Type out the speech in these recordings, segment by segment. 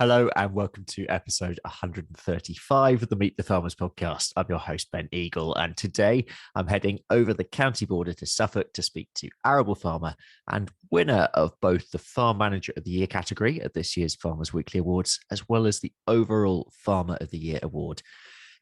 Hello and welcome to episode 135 of the Meet the Farmers podcast. I'm your host, Ben Eagle, and today I'm heading over the county border to Suffolk to speak to arable farmer and winner of both the Farm Manager of the Year category at this year's Farmers Weekly Awards, as well as the overall Farmer of the Year award.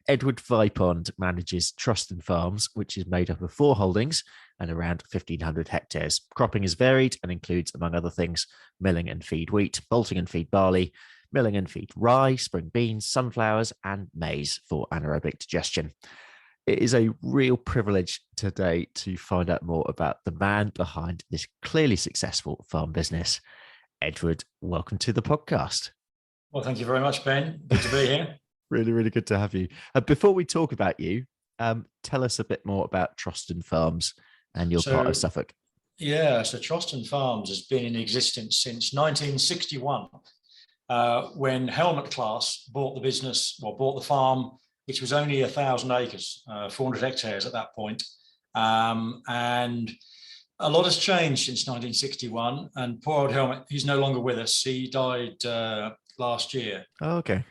Edward Vipond manages Trust and Farms, which is made up of 4 holdings and around 1,500 hectares. Cropping is varied and includes, among other things, milling and feed wheat, bolting and feed barley, milling and feed rye, spring beans, sunflowers, and maize for anaerobic digestion. It is a real privilege today to find out more about the man behind this clearly successful farm business. Edward, welcome to the podcast. Well, thank you very much, Ben. Good to be here. Really, really good to have you. Before we talk about you, tell us a bit more about Trust and Farms and your part of Suffolk. Yeah, so Trust and Farms has been in existence since 1961, when Helmut Class bought the business, or bought the farm, which was only 1,000 acres, 400 hectares at that point. And a lot has changed since 1961. And poor old Helmut, he's no longer with us. He died last year. Oh, okay.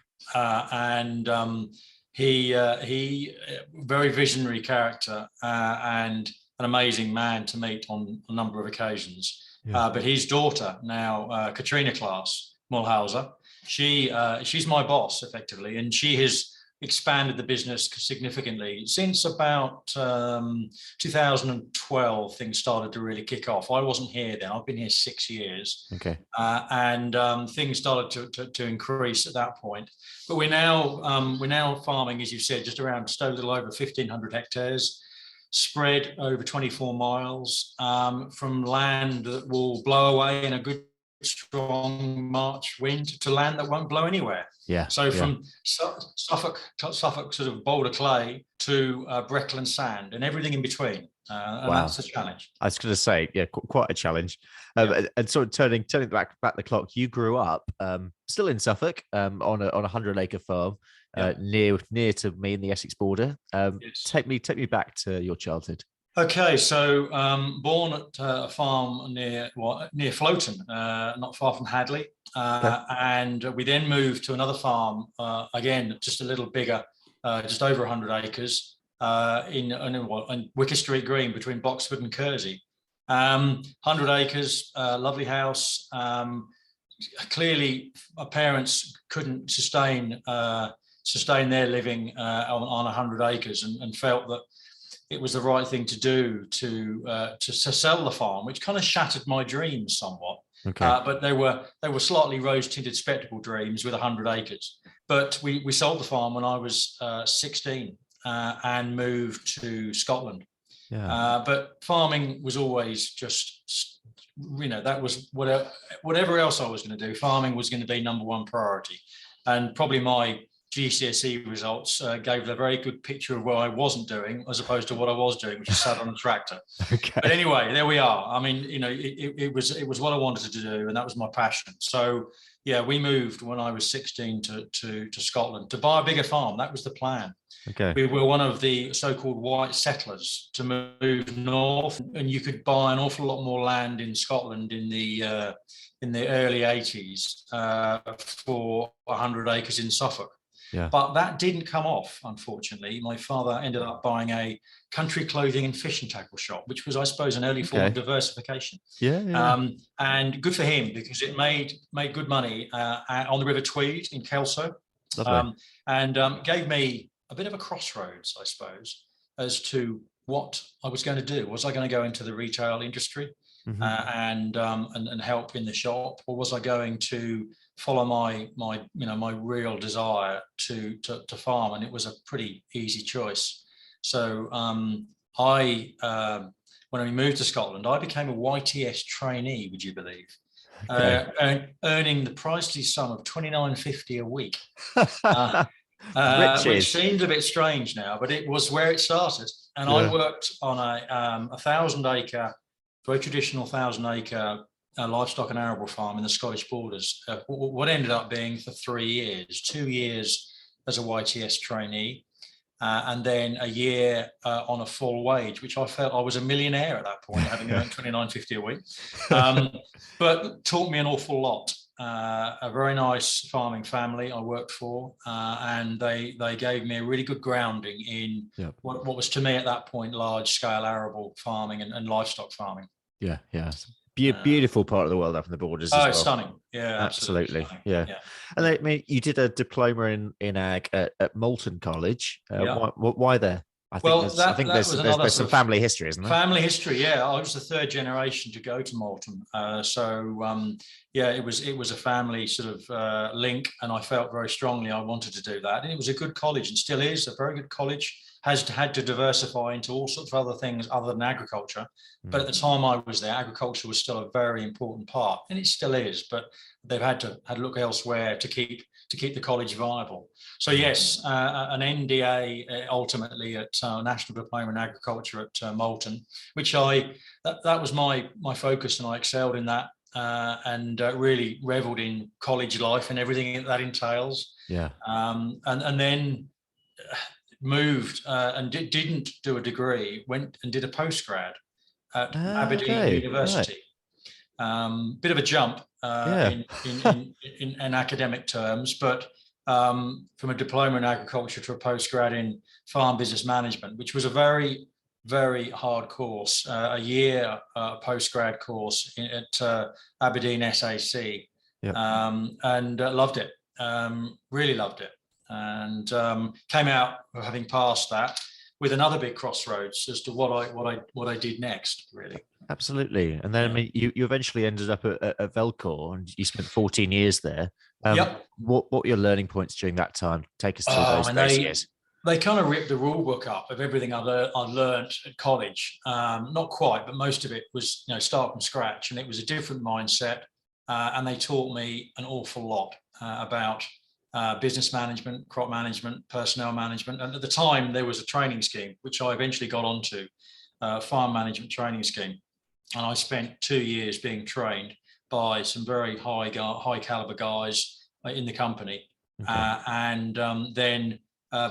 He very visionary character and an amazing man to meet on a number of occasions. Yeah. But his daughter now, Katrina Class Mulhauser, she's my boss effectively, and she has expanded the business significantly since about 2012. Things started to really kick off. I wasn't here then. I've been here 6 years. Okay. And things started to increase at that point. But we're now farming, as you said, just around a little over 1,500 hectares, spread over 24 miles, from land that will blow away in a good strong March wind to land that won't blow anywhere. Yeah. So from Suffolk sort of boulder clay to Breckland sand and everything in between. And wow. That's a challenge. I was going to say, yeah, quite a challenge. And sort of turning back the clock, you grew up still in Suffolk on a 100-acre farm near to me in the Essex border. Yes. Take me back to your childhood. Okay, so born at a farm near Floaton, not far from Hadley, and we then moved to another farm, again just a little bigger, just over 100 acres, in Wicker Street Green between Boxford and Kersey. 100 acres, lovely house. Clearly, my parents couldn't sustain their living on 100 acres, and felt that it was the right thing to do to sell the farm, which kind of shattered my dreams somewhat. Okay. But they were slightly rose-tinted spectacle dreams with 100 acres. But we sold the farm when I was 16 and moved to Scotland. Yeah. But farming was always just, that was whatever else I was going to do. Farming was going to be number one priority, and probably my GCSE results gave a very good picture of what I wasn't doing as opposed to what I was doing, which is sat on a tractor. Okay. But anyway, there we are. I mean, it was what I wanted to do, and that was my passion. So yeah, we moved when I was 16 to Scotland to buy a bigger farm. That was the plan. Okay. We were one of the so-called white settlers to move north, and you could buy an awful lot more land in Scotland in the early 80s for 100 acres in Suffolk. Yeah. But that didn't come off, unfortunately. My father ended up buying a country clothing and fishing tackle shop, which was, I suppose, an early form of diversification. Yeah. And good for him, because it made good money on the River Tweed in Kelso. And gave me a bit of a crossroads, I suppose, as to what I was going to do. Was I going to go into the retail industry and help in the shop, or was I going to follow my real desire to farm? And it was a pretty easy choice. So when we moved to Scotland, I became a YTS trainee, would you believe? Okay. Earning the princely sum of $29.50 a week, which seems a bit strange now, but it was where it started. And I worked on a 1,000-acre, very traditional 1,000-acre livestock and arable farm in the Scottish borders. What ended up being for 3 years, 2 years as a YTS trainee, and then a year on a full wage, which I felt I was a millionaire at that point, having earned $29.50 a week. But taught me an awful lot. a very nice farming family I worked for, and they gave me a really good grounding in what was to me at that point large scale arable farming and livestock farming. Yeah, yeah. Beautiful part of the world up in the borders as well. Stunning. Yeah, absolutely. Stunning. Yeah. And I mean, you did a diploma in ag at Moulton College. Why there? I think there's some family history, isn't there? Family history, yeah. I was the third generation to go to Moulton, it was a family sort of link, and I felt very strongly I wanted to do that. And it was a good college, and still is a very good college. Has had to diversify into all sorts of other things other than agriculture, but at the time I was there, agriculture was still a very important part, and it still is. But they've had to look elsewhere to keep the college viable. So yes, an NDA ultimately at National Diploma in Agriculture at Moulton, which that was my focus, and I excelled in that, and really revelled in college life and everything that entails. Yeah. And then moved and didn't do a degree, went and did a postgrad at Aberdeen University. Right. Bit of a jump in academic terms, but from a diploma in agriculture to a postgrad in farm business management, which was a very, very hard course, a year postgrad course at Aberdeen SAC, and loved it, really loved it. And came out of having passed that with another big crossroads as to what I did next, really. Absolutely. And then I mean, you eventually ended up at Velcor, and you spent 14 years there. What were your learning points during that time? Take us through those years. They kind of ripped the rule book up of everything I learned at college. Not quite, but most of it was start from scratch, and it was a different mindset. And they taught me an awful lot about business management, crop management, personnel management. And at the time, there was a training scheme, which I eventually got onto, farm management training scheme. And I spent 2 years being trained by some very high caliber guys in the company. And then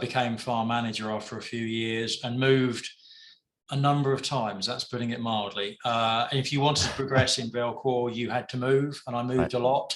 became farm manager after a few years, and moved a number of times. That's putting it mildly. If you wanted to progress in Velcor, you had to move, and I moved a lot.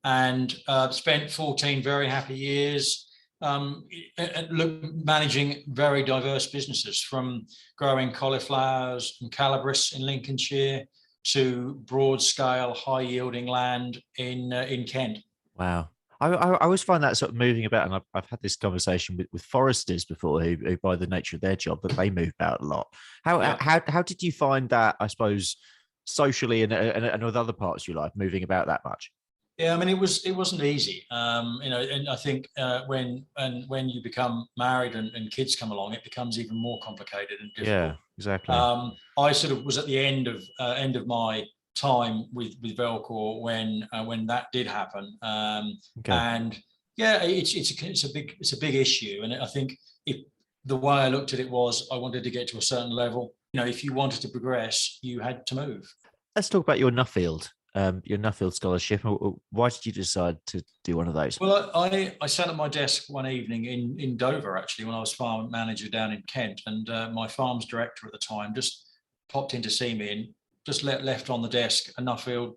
And spent 14 very happy years managing very diverse businesses, from growing cauliflowers and calabrese in Lincolnshire to broad-scale, high-yielding land in Kent. Wow. I always find that sort of moving about, and I've had this conversation with foresters before, who by the nature of their job, that they move about a lot. How did you find that, I suppose, socially and with other parts of your life, moving about that much? Yeah, I mean, it wasn't easy, and I think when you become married and kids come along, it becomes even more complicated and difficult. Yeah, exactly. I sort of was at the end of my time with Velcor when that did happen, and yeah, it's a big issue, and I think the way I looked at it was I wanted to get to a certain level. If you wanted to progress, you had to move. Let's talk about your Nuffield. Your Nuffield scholarship. Why did you decide to do one of those? Well, I sat at my desk one evening in Dover, actually, when I was farm manager down in Kent, and my farms director at the time just popped in to see me and just left on the desk a Nuffield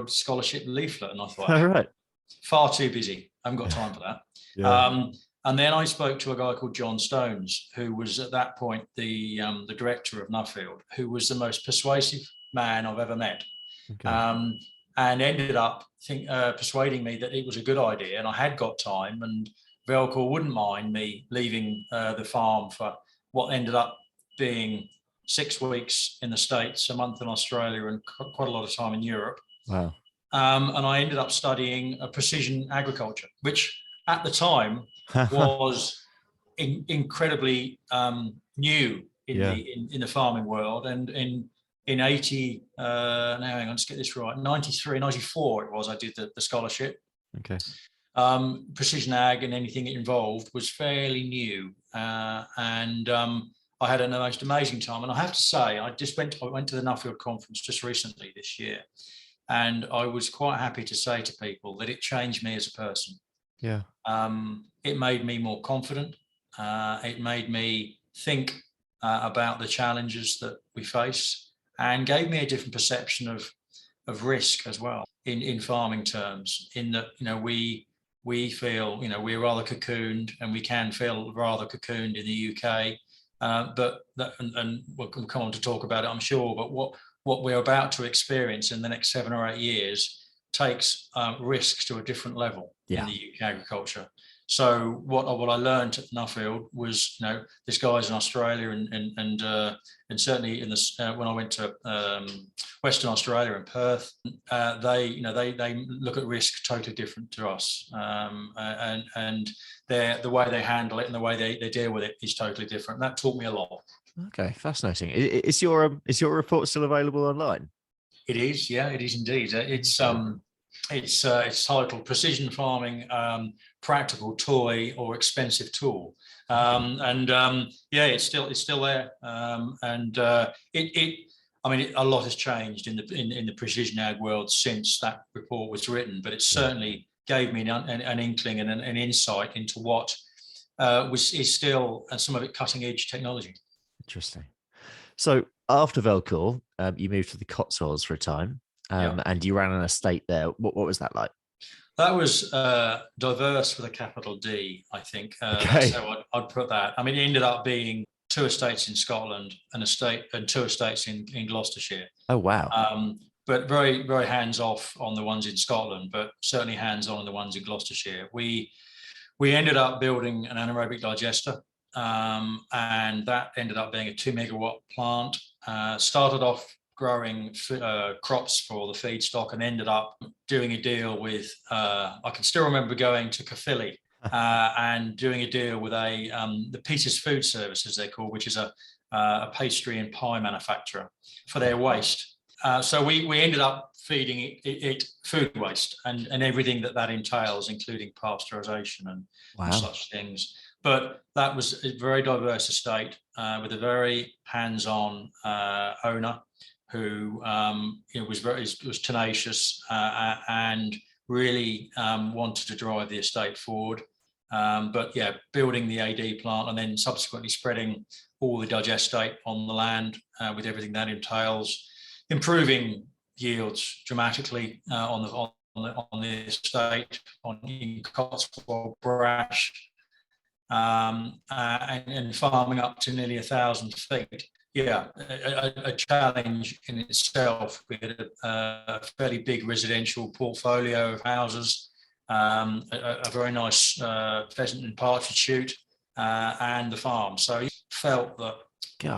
scholarship leaflet, and I thought, all right, far too busy. I haven't got time for that. Yeah. And then I spoke to a guy called John Stones, who was at that point the director of Nuffield, who was the most persuasive man I've ever met. And ended up persuading me that it was a good idea, and I had got time, and Velcor wouldn't mind me leaving the farm for what ended up being 6 weeks in the States, a month in Australia, and quite a lot of time in Europe. Wow. And I ended up studying precision agriculture, which at the time was incredibly new in the farming world, and in 80, now hang on, let's get this right, 93, 94 it was, I did the scholarship. Okay. Precision ag and anything it involved was fairly new. And I had the most amazing time. And I have to say, I went to the Nuffield conference just recently this year. And I was quite happy to say to people that it changed me as a person. Yeah. It made me more confident. It made me think about the challenges that we face, and gave me a different perception of of risk as well in farming terms, in that, we feel, we're rather cocooned, and we can feel rather cocooned in the UK. But and we'll come on to talk about it, I'm sure. But what we're about to experience in the next 7 or 8 years takes risks to a different level in the UK agriculture. So what I learned at Nuffield was, there's guys in Australia and certainly in this when I went to Western Australia and Perth, they look at risk totally different to us, and the way they handle it and the way they deal with it is totally different. That taught me a lot. Okay, fascinating. Is your report still available online? It is, yeah, it is indeed. It's titled "Precision Farming: Practical Toy or Expensive Tool," it's still there, a lot has changed in the precision ag world since that report was written, but it certainly gave me an inkling and an insight into what is still, and some of it, cutting edge technology. Interesting. So after Velcourt, you moved to the Cotswolds for a time. And you ran an estate there. What was that like? That was diverse with a capital D, I think. Okay. That's how I'd put that. I mean, it ended up being 2 estates in Scotland, and 2 estates in Gloucestershire. Oh, wow. But very, very hands-off on the ones in Scotland, but certainly hands-on on the ones in Gloucestershire. We ended up building an anaerobic digester, and that ended up being a 2 megawatt plant. Started off growing crops for the feedstock, and ended up doing a deal with, I can still remember going to Caerphilly and doing a deal with the Peters Food Service, as they're called, which is a pastry and pie manufacturer, for their waste. So we ended up feeding it food waste and everything that entails, including pasteurization and such things. But that was a very diverse estate with a very hands-on owner who was tenacious and really wanted to drive the estate forward. Building the AD plant and then subsequently spreading all the digestate on the land with everything that entails, improving yields dramatically on the estate, in Cotswold Brash, and farming up to nearly 1,000 feet. Yeah, a challenge in itself. We had a fairly big residential portfolio of houses, a very nice pheasant and partridge shoot, and the farm. So I felt that,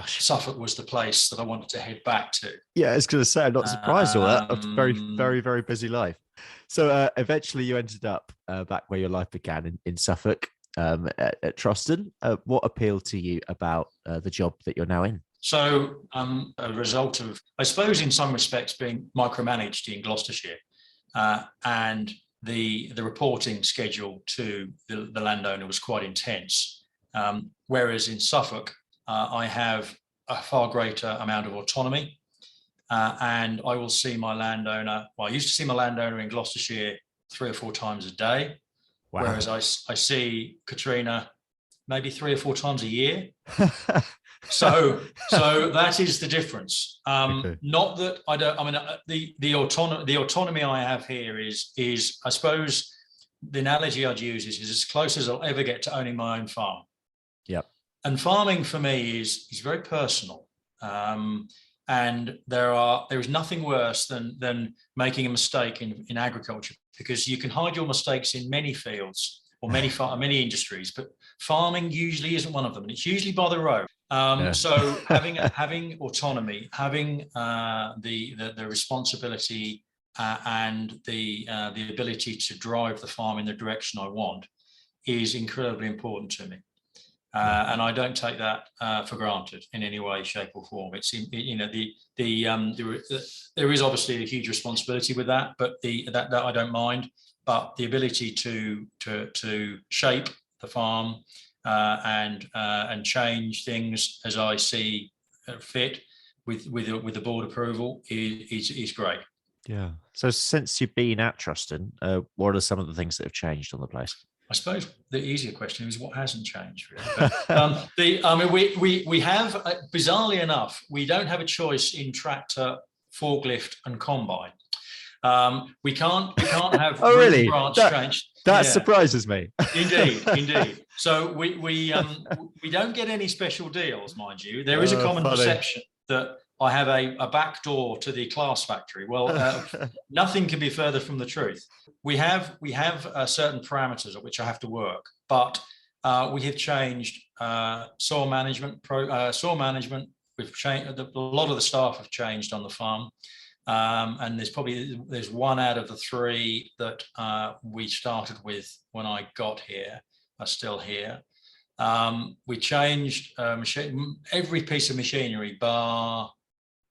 Suffolk was the place that I wanted to head back to. Yeah, I was going to say, I'm not surprised all that. A very, very, very busy life. So eventually you ended up back where your life began in Suffolk, at Troston. What appealed to you about the job that you're now in? So a result of, I suppose, in some respects, being micromanaged in Gloucestershire, and the reporting schedule to the landowner was quite intense. Whereas in Suffolk, I have a far greater amount of autonomy, and I will see my landowner. Well, I used to see my landowner in Gloucestershire 3 or 4 times a day, whereas I see Katrina maybe 3 or 4 times a year. So that is the difference. Okay. Not that I don't. I mean, the autonomy I have here is I suppose the analogy I'd use is as close as I'll ever get to owning my own farm. Yep. And farming for me is very personal. And there is nothing worse than making a mistake in agriculture, because you can hide your mistakes in many fields or many industries, but farming usually isn't one of them, and it's usually by the road. So having autonomy, having the responsibility and the ability to drive the farm in the direction I want is incredibly important to me. And I don't take that for granted in any way, shape, or form. It's there is obviously a huge responsibility with that, but that I don't mind. But the ability to shape the farm and change things as I see fit with the board approval is great. Yeah. So since you've been at Troston, what are some of the things that have changed on the place? I suppose the easier question is what hasn't changed, really. But, we have, bizarrely enough, we don't have a choice in tractor, forklift, and combine. We can't have Oh, root and really? branch change. That Yeah. surprises me. Indeed. So we don't get any special deals, mind you. There is a common perception that I have a back door to the class factory. Well, nothing can be further from the truth. We have certain parameters at which I have to work, but we have changed soil management. We've changed. A lot of the staff have changed on the farm. And there's one out of the three that we started with when I got here are still here. We changed every piece of machinery bar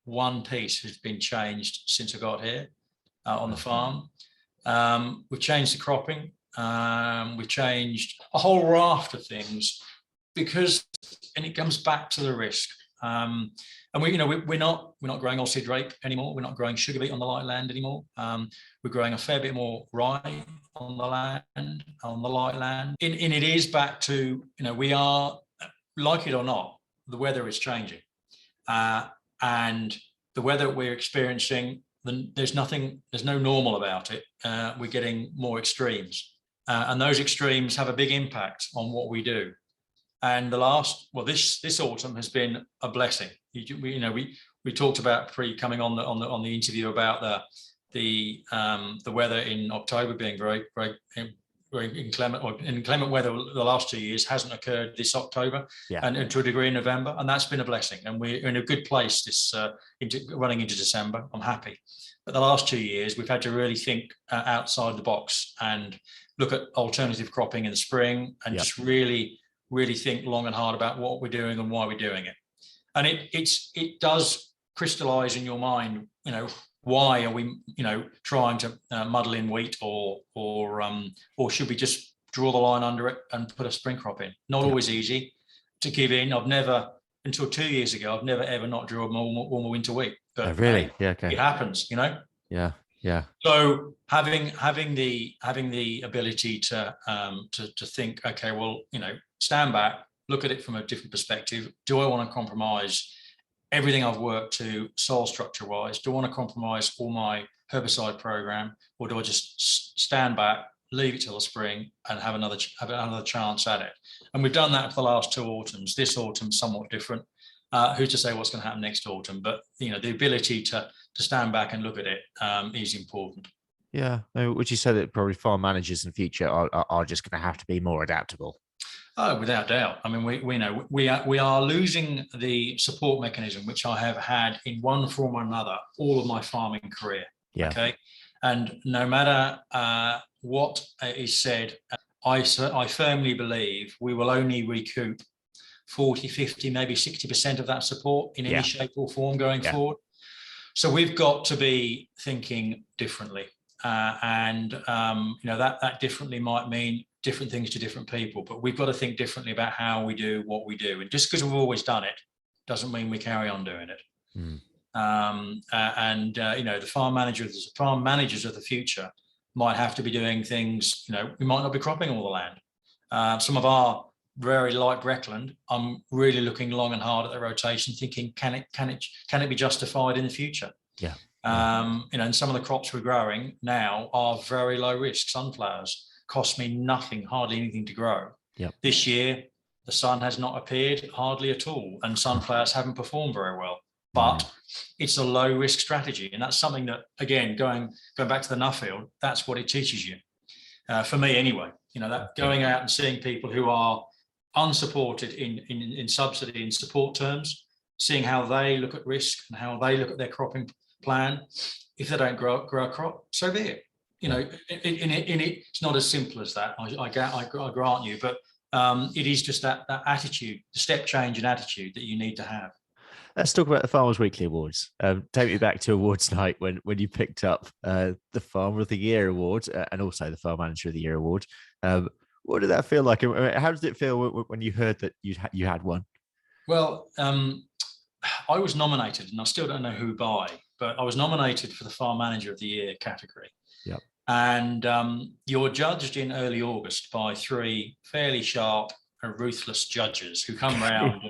one piece has been changed since I got here on the farm. We've changed the cropping. We've changed a whole raft of things and it comes back to the risk. And we're not growing oilseed rape anymore. We're not growing sugar beet on the light land anymore. We're growing a fair bit more rye on the light land. And it is back to, we are, like it or not, the weather is changing. And the weather we're experiencing, there's no normal about it. We're getting more extremes. And those extremes have a big impact on what we do. And this autumn has been a blessing. We talked about coming on the interview about the weather in October being very inclement, or inclement weather the last 2 years hasn't occurred this October, and to a degree in November, and that's been a blessing. And we're in a good place running into December. I'm happy. But the last 2 years, we've had to really think outside the box and look at alternative cropping in the spring, and just really think long and hard about what we're doing and why we're doing it. And it does crystallize in your mind, why are we, trying to muddle in wheat, or should we just draw the line under it and put a spring crop in? Not always easy to give in. Until 2 years ago, I've never ever not drew a normal winter wheat. But really? Yeah, okay. It happens, Yeah. So having the ability to think, okay, well, stand back, look at it from a different perspective. Do I want to compromise everything I've worked to soil structure wise? Do I want to compromise all my herbicide program, or do I just stand back, leave it till the spring, and have another chance at it? And we've done that for the last 2 autumns. This autumn's somewhat different. Who's to say what's going to happen next autumn? But the ability to stand back and look at it is important. Yeah. Would you say that probably farm managers in future are just going to have to be more adaptable? Oh, without doubt. I mean, we are losing the support mechanism which I have had in one form or another all of my farming career. Yeah. Okay. And no matter what is said, I firmly believe we will only recoup 40, 50, maybe 60% of that support in any shape or form going forward. So we've got to be thinking differently. That differently might mean different things to different people, but we've got to think differently about how we do what we do. And just because we've always done it doesn't mean we carry on doing it. The farm managers of the future might have to be doing things, we might not be cropping all the land. Some of our very light Breckland, I'm really looking long and hard at the rotation, thinking, can it be justified in the future? Yeah. And some of the crops we're growing now are very low risk. Sunflowers cost me nothing, hardly anything to grow. Yep. This year, the sun has not appeared hardly at all, and sunflowers haven't performed very well. But it's a low risk strategy, and that's something that, again, going back to the Nuffield, that's what it teaches you. For me, anyway, that going out and seeing people who are unsupported in subsidy and support terms, seeing how they look at risk and how they look at their cropping plan. If they don't grow a crop, so be it. It's not as simple as that. I grant you, but it is just that attitude, the step change in attitude that you need to have. Let's talk about the Farmers Weekly Awards. Take me back to awards night when you picked up the Farmer of the Year award and also the Farm Manager of the Year award. What did that feel like? How did it feel when you heard that you had one? Well, I was nominated, and I still don't know who by, but I was nominated for the Farm Manager of the Year category. Yep. And you're judged in early August by 3 fairly sharp and ruthless judges who come round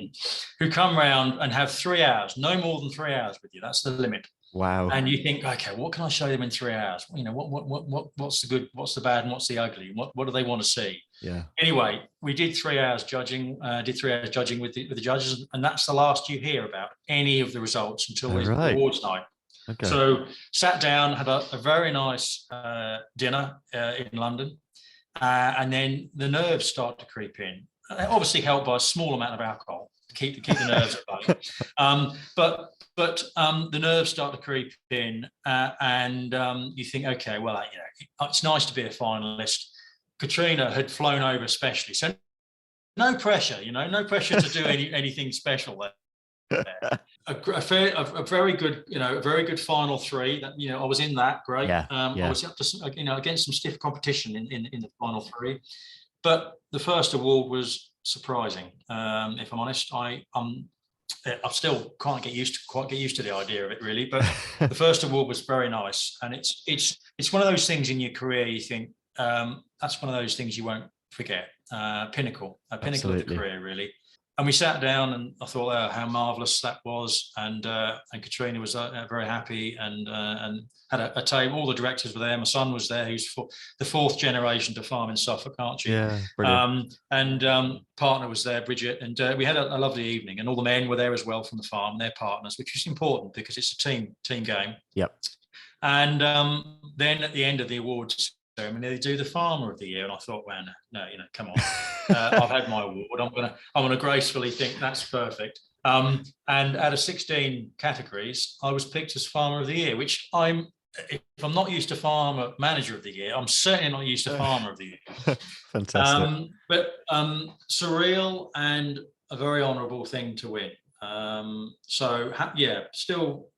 and have 3 hours, no more than 3 hours with you. That's the limit. Wow. And you think, okay, what can I show them in 3 hours? You know, what's the good, what's the bad, and what's the ugly? What do they want to see? Yeah. Anyway, we did 3 hours judging. Did 3 hours judging with the judges, and that's the last you hear about any of the results until the awards night. Okay. So sat down, had a very nice dinner in London, and then the nerves start to creep in. Obviously helped by a small amount of alcohol to keep the nerves at bay. But the nerves start to creep in, and you think, okay, well, you know, it's nice to be a finalist. Katrina had flown over especially, so no pressure, you know, no pressure to do anything special there. A very good, you know, a very good final three. That, you know, I was in that, great. I was up to, you know, against some stiff competition in the final three, but the first award was surprising. If I'm honest, I still can't quite get used to the idea of it, really. But the first award was very nice, and it's one of those things in your career you think, that's one of those things you won't forget. Pinnacle of the career, really. And we sat down, and I thought, oh, how marvelous that was. And Katrina was very happy, and had a table. All the directors were there. My son was there, who's the fourth generation to farm in Suffolk, aren't you? Yeah, brilliant. Partner was there, Bridget, and we had a lovely evening. And all the men were there as well from the farm, their partners, which is important because it's a team game. Yep. And then at the end of the awards ceremony, they do the Farmer of the Year, and I thought, well, no, you know, come on, I've had my award. I'm gonna gracefully think that's perfect. And out of 16 categories, I was picked as Farmer of the Year, which if I'm not used to Farmer Manager of the Year, I'm certainly not used to Farmer of the Year. Fantastic. But surreal and a very honourable thing to win. So yeah, still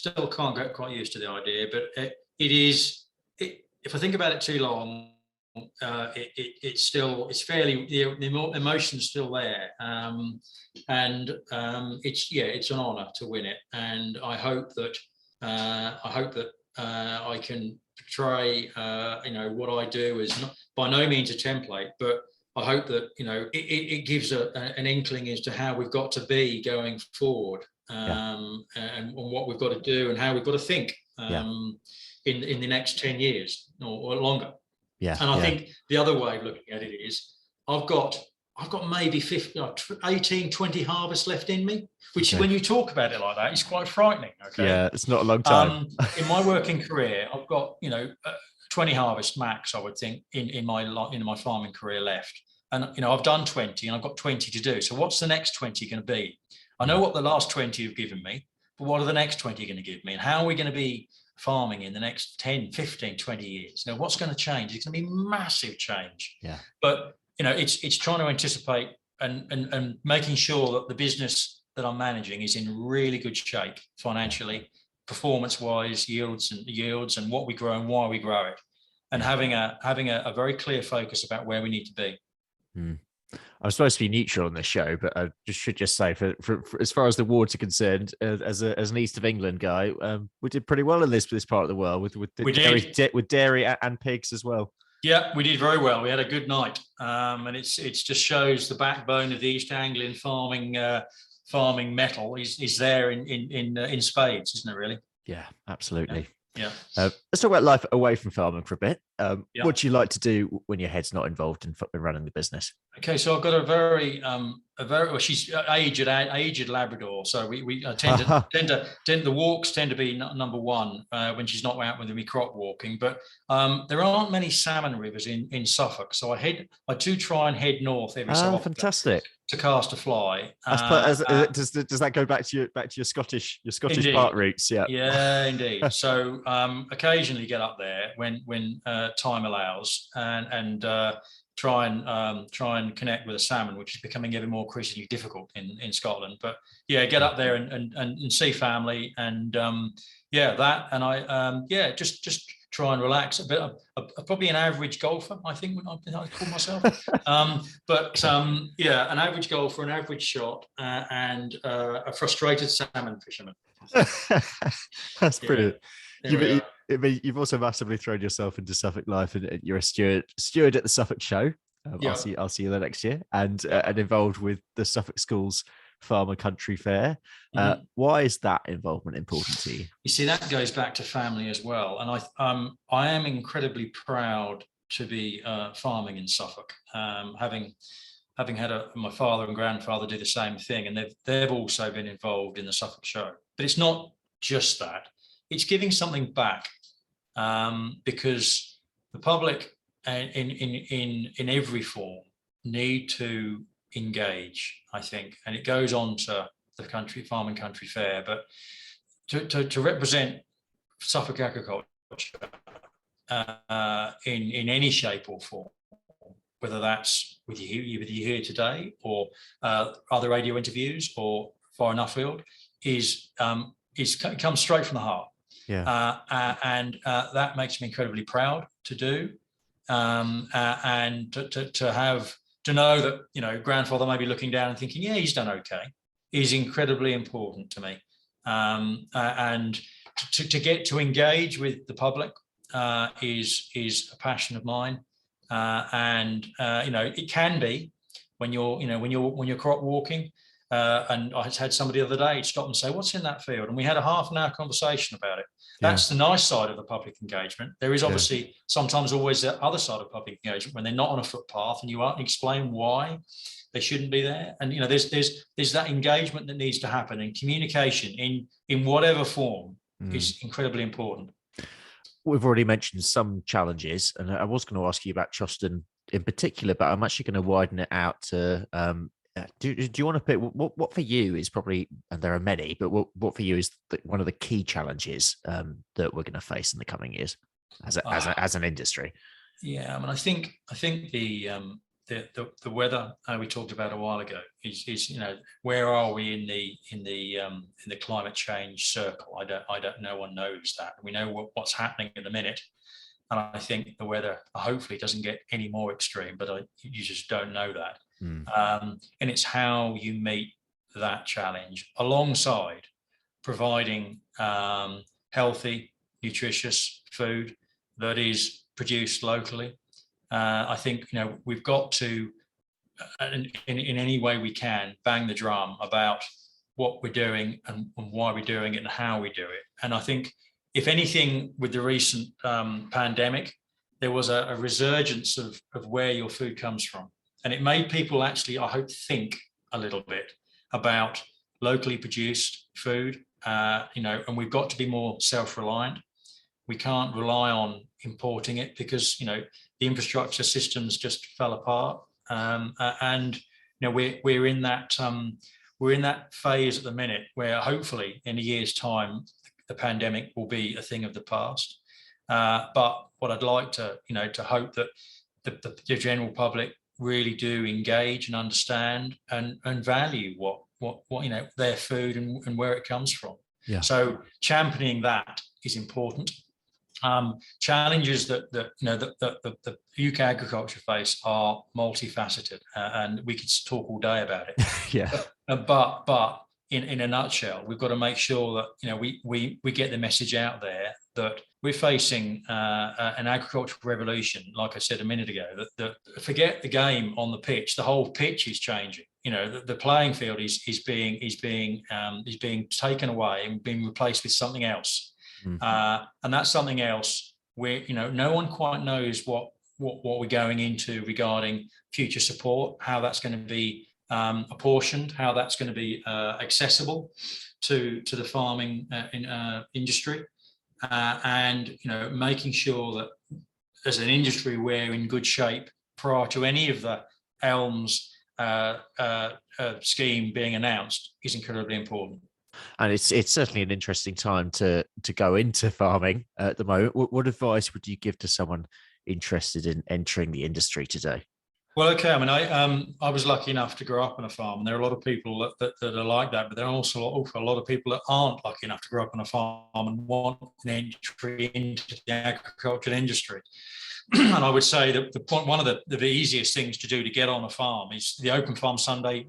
can't get quite used to the idea, but it is. If I think about it too long, it's fairly, the emotion's still there, and it's an honour to win it, and I hope that I can portray what I do is not by no means a template, but I hope that it gives an inkling as to how we've got to be going forward, and what we've got to do and how we've got to think. In the next 10 years or longer. Yeah. And I think the other way of looking at it is I've got maybe 18, 20 harvests left in me, which when you talk about it like that, it's quite frightening. Okay. Yeah, it's not a long time. In my working career, I've got 20 harvests max, I would think, in my farming career left. And I've done 20 and I've got 20 to do. So what's the next 20 going to be? I know what the last 20 have given me, but what are the next 20 going to give me? And how are we going to be farming in the next 10, 15, 20 years? What's going to change? It's going to be massive change. Yeah. But it's trying to anticipate and making sure that the business that I'm managing is in really good shape financially, performance-wise, yields and what we grow and why we grow it, and having a very clear focus about where we need to be. I'm supposed to be neutral on this show, but I should say, for as far as the awards are concerned, as an East of England guy, we did pretty well in this part of the world with dairy and pigs as well. Yeah, we did very well. We had a good night, and it just shows the backbone of the East Anglian farming metal is there in spades, isn't it? Really? Yeah, absolutely. Yeah. Let's talk about life away from farming for a bit. What do you like to do when your head's not involved in running the business? Okay, so I've got a very she's aged Labrador, so we tend to the walks tend to be number one when she's not out with me crop walking. But there aren't many salmon rivers in Suffolk, so I do try and head north every so often. Fantastic. To cast a fly. Does that go back to your Scottish part roots? Yeah. Yeah, indeed. So occasionally get up there when time allows, and try and connect with a salmon, which is becoming ever more increasingly difficult in Scotland. But yeah, get up there and see family, and that, and I just try and relax a bit. Probably an average golfer, I think I call myself. An average golfer, an average shot, and a frustrated salmon fisherman. That's brilliant. You've also massively thrown yourself into Suffolk life, and you're a steward at the Suffolk Show. I'll see you there next year, and involved with the Suffolk Schools Farmer Country Fair. Why is that involvement important to you? You see, that goes back to family as well. And I am incredibly proud to be farming in Suffolk, having had my father and grandfather do the same thing, and they've also been involved in the Suffolk show. But it's not just that; it's giving something back, because the public in every form need to engage, I think, and it goes on to the Farming Country Fair, but to represent Suffolk agriculture in any shape or form, whether that's with you here today or other radio interviews or Foreign Nuffield, comes straight from the heart. Yeah. And that makes me incredibly proud to do, and to know that grandfather may be looking down and thinking, yeah, he's done okay, is incredibly important to me. And to get to engage with the public is a passion of mine. And it can be when you're crop walking. And I had somebody the other day stop and say, "What's in that field?" And we had a half an hour conversation about it. That's the nice side of the public engagement. There is obviously sometimes always the other side of public engagement when they're not on a footpath and you aren't explain why they shouldn't be there. And there's that engagement that needs to happen, and communication in whatever form is incredibly important. We've already mentioned some challenges, and I was going to ask you about Choston in particular, but I'm actually going to widen it out to do you want to pick what for you is probably, and there are many, but what for you is one of the key challenges that we're going to face in the coming years as an industry? Yeah, I mean, I think the weather we talked about a while ago is where are we in the climate change circle? I don't no one knows that. We know what's happening in the minute, and I think the weather hopefully doesn't get any more extreme, but you just don't know that. And it's how you meet that challenge alongside providing healthy, nutritious food that is produced locally. I think we've got to, in any way we can, bang the drum about what we're doing and why we're doing it and how we do it. And I think, if anything, with the recent pandemic, there was a resurgence of where your food comes from. And it made people actually, I hope, think a little bit about locally produced food, and we've got to be more self-reliant. We can't rely on importing it because, the infrastructure systems just fell apart. And we're in that phase at the minute where hopefully in a year's time, the pandemic will be a thing of the past. But what I'd like to hope that the general public really do engage and understand and value what their food and where it comes from. Yeah. So championing that is important. Challenges that the UK agriculture face are multifaceted, and we could talk all day about it. Yeah. But in a nutshell, we've got to make sure that we get the message out there that we're facing an agricultural revolution. Like I said a minute ago, that forget the game on the pitch. The whole pitch is changing. The playing field is being taken away and being replaced with something else. And that's something else where no one quite knows what we're going into regarding future support, how that's going to be apportioned, how that's going to be accessible to the farming industry, and making sure that as an industry we're in good shape prior to any of the ELMS scheme being announced is incredibly important. And it's certainly an interesting time to go into farming at the moment. What advice would you give to someone interested in entering the industry today? Well, okay. I mean, I was lucky enough to grow up on a farm, and there are a lot of people that are like that, but there are also a lot of people that aren't lucky enough to grow up on a farm and want an entry into the agricultural industry. And I would say that one of the easiest things to do to get on a farm is the Open Farm Sunday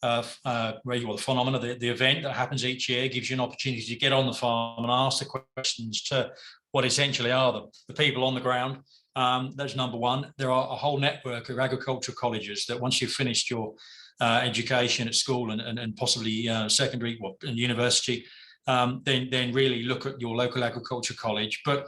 phenomenon. The event that happens each year gives you an opportunity to get on the farm and ask the questions to what essentially are the people on the ground. That's number one. There are a whole network of agricultural colleges that once you've finished your education at school and possibly secondary and university, then really look at your local agriculture college. But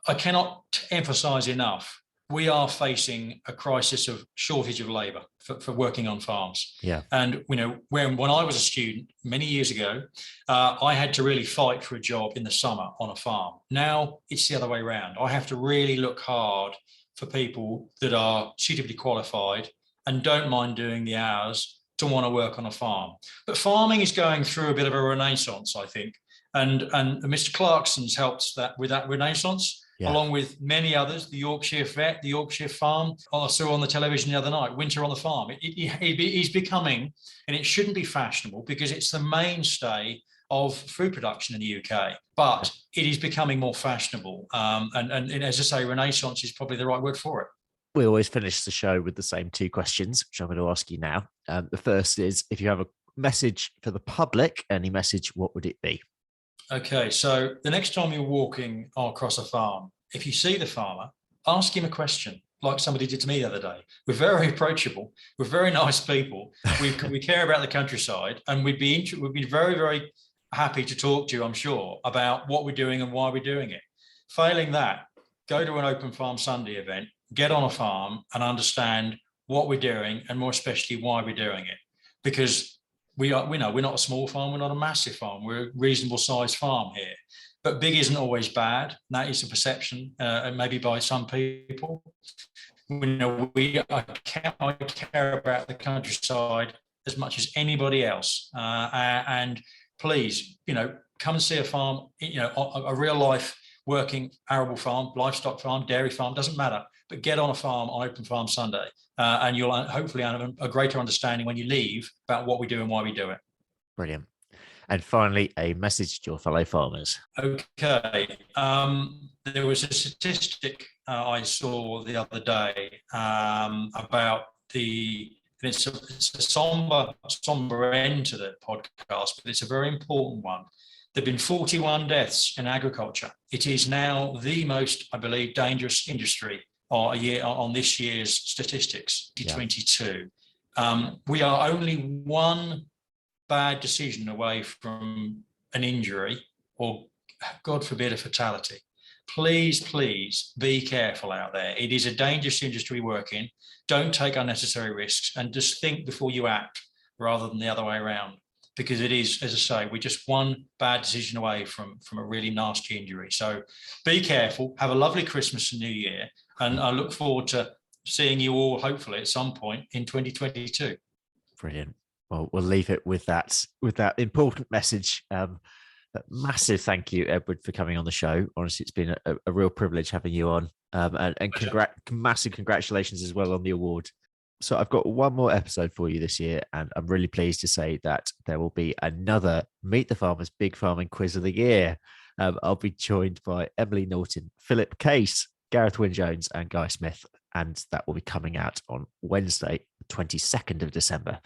I cannot emphasize enough, we are facing a crisis of shortage of labour for working on farms. Yeah. And when I was a student many years ago, I had to really fight for a job in the summer on a farm. Now it's the other way around. I have to really look hard for people that are suitably qualified and don't mind doing the hours to want to work on a farm. But farming is going through a bit of a renaissance, I think. And Mr. Clarkson's helped with that renaissance. Yeah. Along with many others, the Yorkshire Vet, the Yorkshire Farm. I saw on the television the other night, Winter on the Farm. He's becoming, and it shouldn't be fashionable because it's the mainstay of food production in the UK, but it is becoming more fashionable. And as I say, renaissance is probably the right word for it. We always finish the show with the same two questions, which I'm going to ask you now. The first is, if you have a message for the public, any message, what would it be? Okay, so the next time you're walking across a farm, if you see the farmer, ask him a question, like somebody did to me the other day. We're very approachable. We're very nice people. We care about the countryside, and we'd be very, very happy to talk to you, I'm sure, about what we're doing and why we're doing it. Failing that, go to an Open Farm Sunday event, get on a farm and understand what we're doing, and more especially why we're doing it. Because we know we're not a small farm, we're not a massive farm, we're a reasonable sized farm here. But big isn't always bad. That is a perception, maybe by some people. I care about the countryside as much as anybody else. And please, come and see a farm, a real life working arable farm, livestock farm, dairy farm, doesn't matter. But get on a farm on Open Farm Sunday, and you'll hopefully have a greater understanding when you leave about what we do and why we do it. Brilliant. And finally, a message to your fellow farmers. Okay. There was a statistic I saw the other day about it's a somber end to the podcast, but it's a very important one. There have been 41 deaths in agriculture. It is now the most, I believe, dangerous industry on this year's statistics, 2022. We are only one bad decision away from an injury or, God forbid, a fatality. Please, please be careful out there. It is a dangerous industry we work in. Don't take unnecessary risks, and just think before you act rather than the other way around. Because it is, as I say, we're just one bad decision away from a really nasty injury. So be careful, have a lovely Christmas and New Year, and I look forward to seeing you all, hopefully, at some point in 2022. Brilliant. Well, we'll leave it with that important message. Massive thank you, Edward, for coming on the show. Honestly, it's been a real privilege having you on, and massive congratulations as well on the award. So I've got one more episode for you this year, and I'm really pleased to say that there will be another Meet the Farmers Big Farming Quiz of the Year. I'll be joined by Emily Norton, Philip Case, Gareth Wynne-Jones and Guy Smith, and that will be coming out on Wednesday, 22nd of December.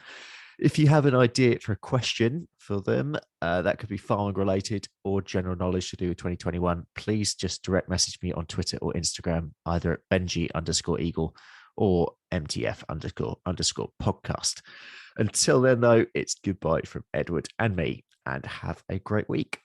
If you have an idea for a question for them, that could be farming related or general knowledge to do with 2021, please just direct message me on Twitter or Instagram, either at Benji_Eagle or MTF_podcast. Until then, though, it's goodbye from Edward and me, and have a great week.